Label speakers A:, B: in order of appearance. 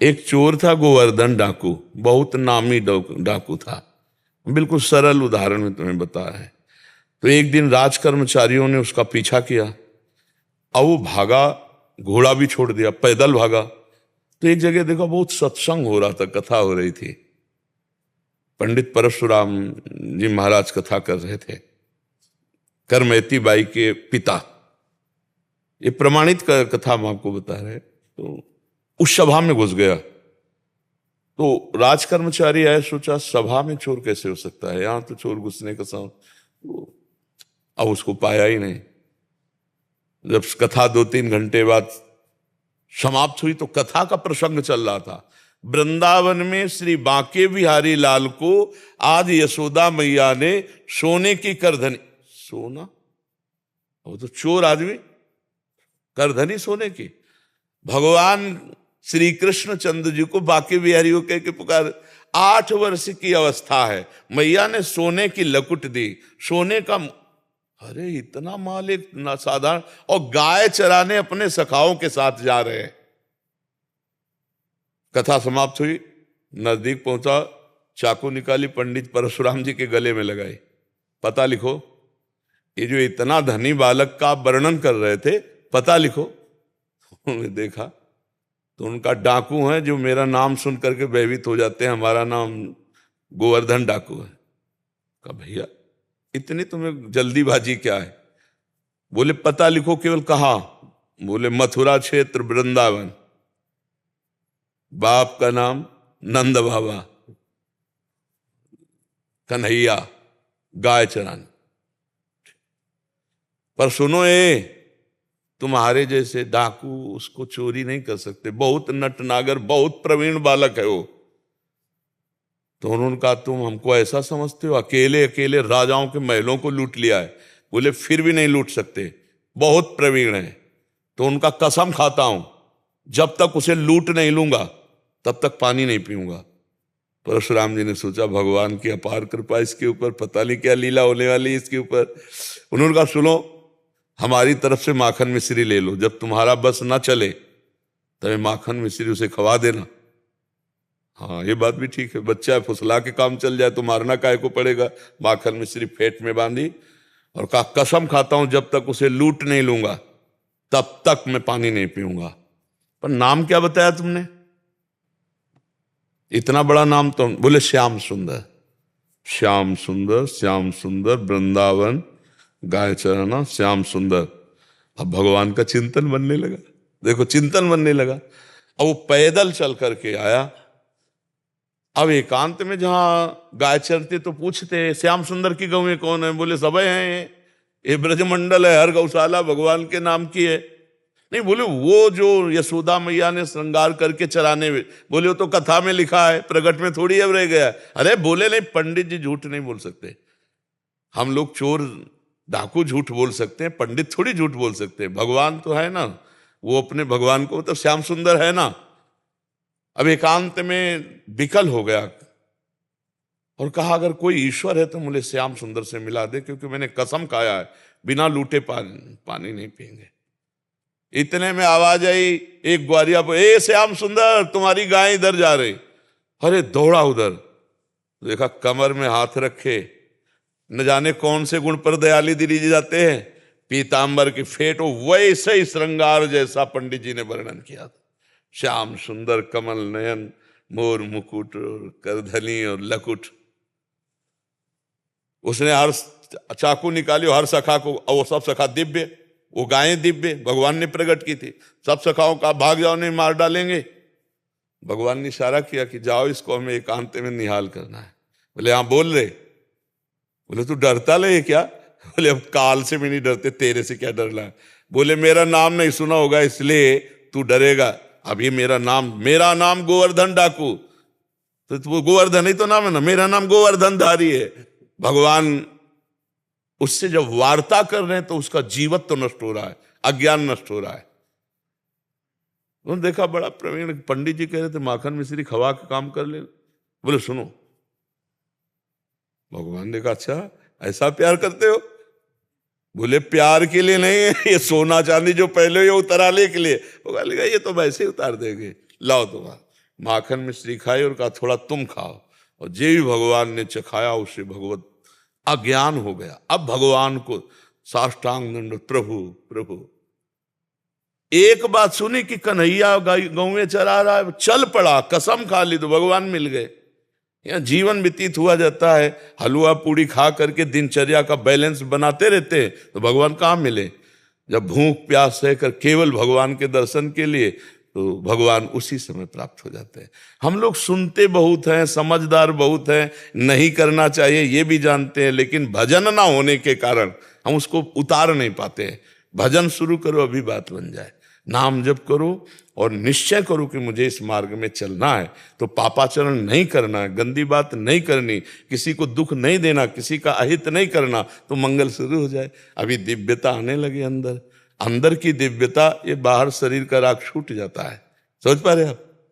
A: एक चोर था गोवर्धन डाकू, बहुत नामी डाकू था। बिल्कुल सरल उदाहरण में तुम्हें बताया है। तो एक दिन राज कर्मचारियों ने उसका पीछा किया, और वो भागा, घोड़ा भी छोड़ दिया, पैदल भागा। तो एक जगह देखा, बहुत सत्संग हो रहा था, कथा हो रही थी। पंडित परशुराम जी महाराज कथा कर रहे थे, करमैती बाई के पिता। ये प्रमाणित कथा हम आपको बता रहे हैं। तो उस सभा में घुस गया। तो राज कर्मचारी आए, सोचा सभा में चोर कैसे हो सकता है, यहां तो चोर घुसने का साउंड। तो अब उसको पाया ही नहीं। जब कथा 2-3 घंटे बाद समाप्त हुई तो कथा का प्रसंग चल रहा था। वृंदावन में श्री बांके बिहारी लाल को आज यशोदा मैया ने सोने की करधनी, सोना, वो तो चोर आदमी, करधनी सोने की। भगवान श्री कृष्ण चंद्र जी को बांके बिहारी को कह के पुकार, 8 वर्ष की अवस्था है, मैया ने सोने की लकुट दी, सोने का। अरे इतना माल एक साधारण, और गाय चराने अपने सखाओं के साथ जा रहे हैं। कथा समाप्त हुई, नजदीक पहुंचा, चाकू निकाली, पंडित परशुराम जी के गले में लगाई, पता लिखो। ये जो इतना धनी बालक का वर्णन कर रहे थे, पता लिखो। उन्होंने देखा तो उनका डाकू है जो मेरा नाम सुन करके भयभीत हो जाते हैं, हमारा नाम गोवर्धन डाकू है। कहा भैया इतनी तुम्हें जल्दीबाजी क्या है? बोले पता लिखो। केवल कहा? बोले मथुरा क्षेत्र वृंदावन, बाप का नाम नंद बाबा, कन्हैया, गाय चराने। पर सुनो, ये तुम्हारे जैसे डाकू उसको चोरी नहीं कर सकते, बहुत नटनागर, बहुत प्रवीण बालक है वो। तो उन्होंने कहा तुम हमको ऐसा समझते हो, अकेले अकेले राजाओं के महलों को लूट लिया है। बोले फिर भी नहीं लूट सकते, बहुत प्रवीण है। तो उनका कसम खाता हूं, जब तक उसे लूट नहीं लूंगा तब तक पानी नहीं पीऊंगा। परशुराम जी ने सोचा भगवान की अपार कृपा इसके ऊपर, पता नहीं क्या लीला होने वाली इसके ऊपर। उन्होंने कहा सुनो, हमारी तरफ से माखन मिश्री ले लो, जब तुम्हारा बस ना चले तब माखन मिश्री उसे खवा देना। हाँ ये बात भी ठीक है, बच्चा है, फुसला के काम चल जाए तो मारना काहे को पड़ेगा। माखन मिश्री फेंट में बांधी और कहा कसम खाता हूं जब तक उसे लूट नहीं लूंगा तब तक मैं पानी नहीं पीऊंगा। पर नाम क्या बताया तुमने? इतना बड़ा नाम तो। बोले श्याम सुंदर। श्याम सुंदर, श्याम सुंदर, वृंदावन, गाय चराना, श्याम सुंदर। अब भगवान का चिंतन बनने लगा। देखो चिंतन बनने लगा। अब वो पैदल चल करके आया। अब एकांत में जहां गाय चरते तो पूछते श्याम सुंदर की गौएं कौन है? बोले सबे हैं, ये ब्रजमंडल है, हर गौशाला भगवान के नाम की है। नहीं, बोले वो जो यशोदा मैया ने श्रृंगार करके चराने में, बोले वो तो कथा में लिखा है, प्रगट में थोड़ी अब रह गया। अरे बोले नहीं, पंडित जी झूठ नहीं बोल सकते। हम लोग चोर डाकू झूठ बोल सकते हैं, पंडित थोड़ी झूठ बोल सकते हैं। भगवान तो है ना, वो अपने भगवान को तो श्याम सुंदर है ना। अब एकांत में विकल हो गया और कहा अगर कोई ईश्वर है तो मुझे श्याम सुंदर से मिला दे, क्योंकि मैंने कसम खाया है बिना लूटे पानी नहीं पिएंगे। इतने में आवाज आई एक ग्वारिया पर, ए श्याम सुंदर तुम्हारी गाय इधर जा रही। अरे दौड़ा उधर, देखा कमर में हाथ रखे, न जाने कौन से गुण पर दयाली दिली जाते हैं, पीतांबर की फेट, वैसे ही श्रृंगार जैसा पंडित जी ने वर्णन किया था। श्याम सुंदर, कमल नयन, मोर मुकुट और करधनी और लकुट। उसने हर चाकू निकाली, हर सखा को, और वो सब सखा दिव्य, वो गायें दिव्य भगवान ने प्रकट की थी। सब सखाओं का भाग जाओ नहीं मार डालेंगे। भगवान ने इशारा किया कि जाओ इसको हमें एकांत में निहाल करना है। बोले हाँ बोल रहे। बोले तू डरता ले क्या? बोले अब काल से भी नहीं डरते, तेरे से क्या डरना है। बोले मेरा नाम नहीं सुना होगा इसलिए तू डरेगा। अब ये मेरा नाम गोवर्धन डाकू, तो गोवर्धन ही तो नाम है ना, मेरा नाम गोवर्धन धारी है। भगवान उससे जब वार्ता कर रहे हैं तो उसका जीवत्व तो नष्ट हो रहा है, अज्ञान नष्ट हो रहा है। उन्होंने देखा बड़ा प्रवीण पंडित जी कह रहे थे माखन मिश्री खवा के काम कर ले। बोले सुनो, भगवान ने कहा अच्छा ऐसा प्यार करते हो? बोले प्यार के लिए नहीं है, ये सोना चांदी जो पहले ये उतारने के लिए। वो कहा ये तो वैसे ही उतार देंगे, लाओ तुम्हारा। माखन मिश्री खाई और कहा थोड़ा तुम खाओ, और जे भी भगवान ने चखाया उसे भगवत अज्ञान हो गया। अब भगवान को साष्टांग दंड, प्रभु प्रभु। एक बात सुनी कि कन्हैया गाँव में चला रहा है, चल पड़ा, कसम खा ली तो भगवान मिल गए। यहाँ जीवन व्यतीत हुआ जाता है, हलवा पूड़ी खा करके दिनचर्या का बैलेंस बनाते रहते हैं, तो भगवान कहाँ मिले? जब भूख प्यास सहकर केवल भगवान के दर्शन के लिए, तो भगवान उसी समय प्राप्त हो जाते हैं। हम लोग सुनते बहुत हैं, समझदार बहुत हैं, नहीं करना चाहिए ये भी जानते हैं, लेकिन भजन ना होने के कारण हम उसको उतार नहीं पाते हैं। भजन शुरू करो, अभी बात बन जाए। नाम जप करो और निश्चय करो कि मुझे इस मार्ग में चलना है, तो पापाचरण नहीं करना है, गंदी बात नहीं करनी, किसी को दुख नहीं देना, किसी का अहित नहीं करना, तो मंगल शुरू हो जाए। अभी दिव्यता आने लगे अंदर, अंदर की दिव्यता, ये बाहर शरीर का राग छूट जाता है। समझ पा रहे आप?